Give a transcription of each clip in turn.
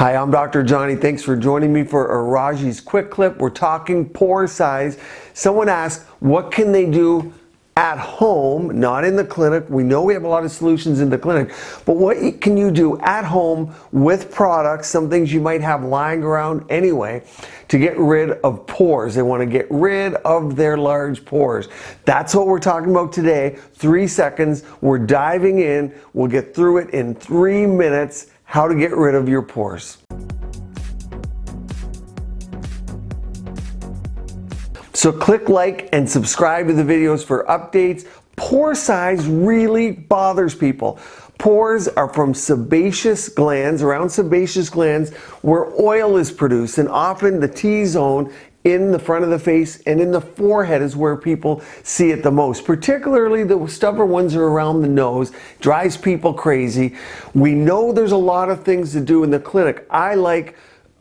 Hi, I'm Dr. Johnny. Thanks for joining me for Raji's Quick Clip. We're talking pore size. Someone asked, what can they do at home, not in the clinic? We know we have a lot of solutions in the clinic, but what can you do at home with products, some things you might have lying around anyway, to get rid of pores? They want to get rid of their large pores. That's what we're talking about today. 3 seconds. We're diving in. We'll get through it in 3 minutes. How to get rid of your pores. So click like and subscribe to the videos for updates. Pore size really bothers people. Pores are from sebaceous glands, around sebaceous glands where oil is produced, and often the T-zone in the front of the face and in the forehead is where people see it the most. Particularly the stubborn ones are around the nose. Drives people crazy. We know there's a lot of things to do in the clinic. I like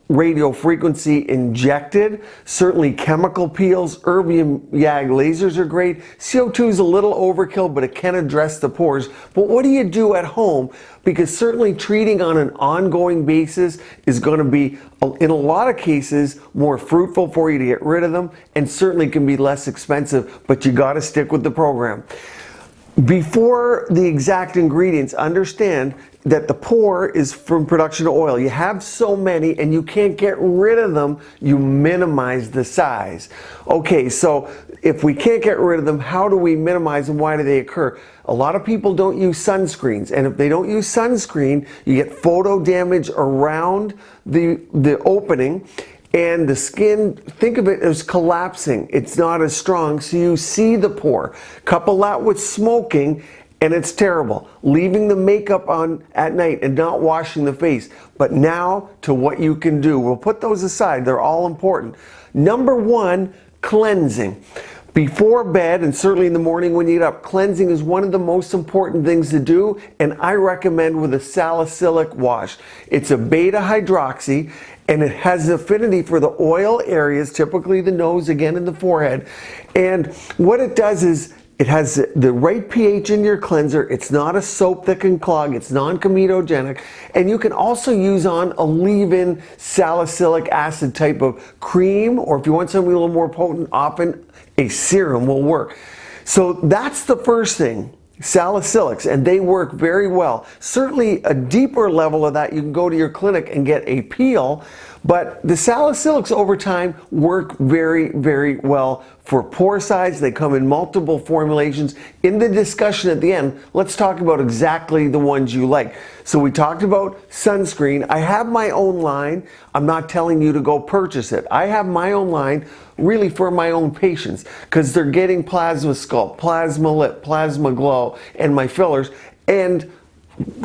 radio frequency injected, certainly chemical peels, erbium YAG lasers are great. CO2 is a little overkill, but it can address the pores. But what do you do at home? Because certainly treating on an ongoing basis is going to be, in a lot of cases, more fruitful for you to get rid of them, and certainly can be less expensive, but you got to stick with the program. Before the exact ingredients, understand that the pore is from production of oil. You have so many and you can't get rid of them, you minimize the size. Okay, so if we can't get rid of them, how do we minimize them? Why do they occur? A lot of people don't use sunscreens, and if they don't use sunscreen, you get photo damage around the opening. And the skin, think of it as collapsing. It's not as strong, so you see the pore. Couple that with smoking, and it's terrible. Leaving the makeup on at night and not washing the face. But now to what you can do. We'll put those aside. They're all important. Number 1, cleansing. Before bed, and certainly in the morning when you get up, cleansing is one of the most important things to do, and I recommend with a salicylic wash. It's a beta hydroxy, and it has affinity for the oil areas, typically the nose, again in the forehead. And what it does is it has the right pH in your cleanser. It's not a soap that can clog. It's non-comedogenic. And you can also use on a leave-in salicylic acid type of cream, or if you want something a little more potent, often a serum will work. So that's the first thing. Salicylics, and they work very well. Certainly a deeper level of that, you can go to your clinic and get a peel, but the salicylics over time work very, very well for pore size. They come in multiple formulations. In the discussion at the end, let's talk about exactly the ones you like. So we talked about sunscreen. I have my own line. I'm not telling you to go purchase it. I have my own line really for my own patients because they're getting Plasma Sculpt, Plasma Lip, Plasma Glow, and my fillers, and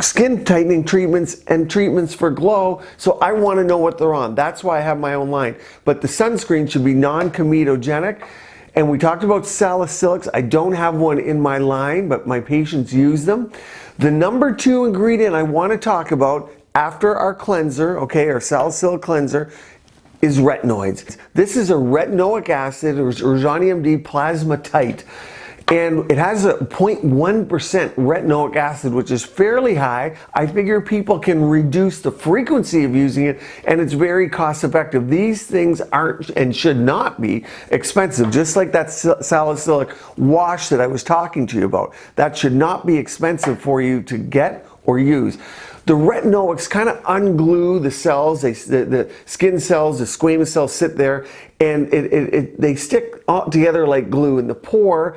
skin tightening treatments and treatments for glow. So I want to know what they're on. That's why I have my own line. But the sunscreen should be non-comedogenic. And we talked about salicylics. I don't have one in my line, but my patients use them. The number 2 ingredient I want to talk about after our cleanser, okay, our salicylic cleanser, is retinoids. This is a retinoic acid, or RejaniMD Plasmatite, and it has a 0.1% retinoic acid, which is fairly high. I figure people can reduce the frequency of using it, and it's very cost effective. These things aren't and should not be expensive, just like that salicylic wash that I was talking to you about. That should not be expensive for you to get or use. The retinoics kind of unglue the cells. The skin cells, the squamous cells sit there, and they stick together like glue. In the pore,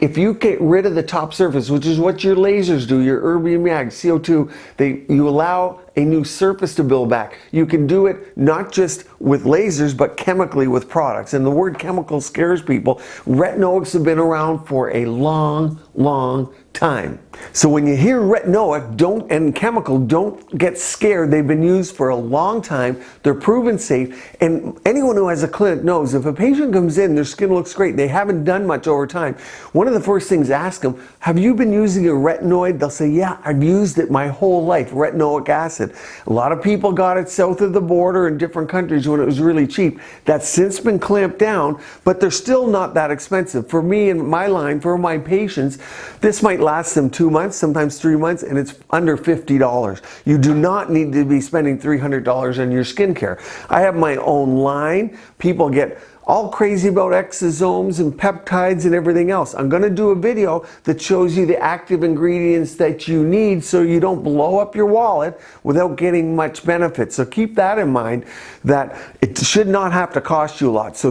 if you get rid of the top surface, which is what your lasers do, your erbium YAG, CO2, you allow a new surface to build back. You can do it not just with lasers, but chemically with products. And the word chemical scares people. Retinoics have been around for a long, long time. So when you hear retinoic and chemical, don't get scared. They've been used for a long time. They're proven safe. And anyone who has a clinic knows if a patient comes in, their skin looks great, they haven't done much over time, one of the first things, ask them, have you been using a retinoid? They'll say, yeah, I've used it my whole life, retinoic acid. acid. A lot of people got it south of the border in different countries when it was really cheap. That's since been clamped down, but they're still not that expensive. For me and my line, for my patients, this might last them 2 months, sometimes 3 months, and it's under $50. You do not need to be spending $300 on your skincare. I have my own line. People get all crazy about exosomes and peptides and everything else. I'm going to do a video that shows you the active ingredients that you need so you don't blow up your wallet without getting much benefit. So keep that in mind, that it should not have to cost you a lot. So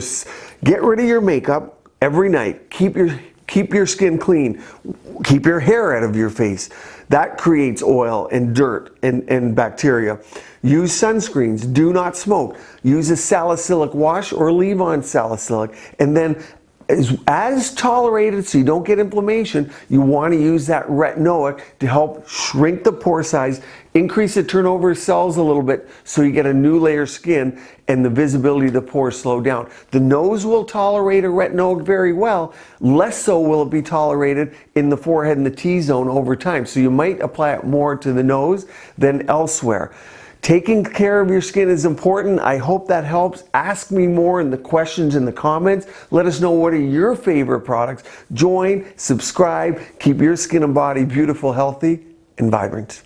get rid of your makeup every night. Keep your skin clean. Keep your hair out of your face. That creates oil and dirt and bacteria. Use sunscreens. Do not smoke. Use a salicylic wash or leave on salicylic. And then as tolerated, so you don't get inflammation, you want to use that retinoic to help shrink the pore size, increase the turnover of cells a little bit so you get a new layer of skin and the visibility of the pores slow down. The nose will tolerate a retinoic very well. Less so will it be tolerated in the forehead and the T-zone over time. So you might apply it more to the nose than elsewhere. Taking care of your skin is important. I hope that helps. Ask me more in the questions in the comments. Let us know what are your favorite products. Join, subscribe, keep your skin and body beautiful, healthy, and vibrant.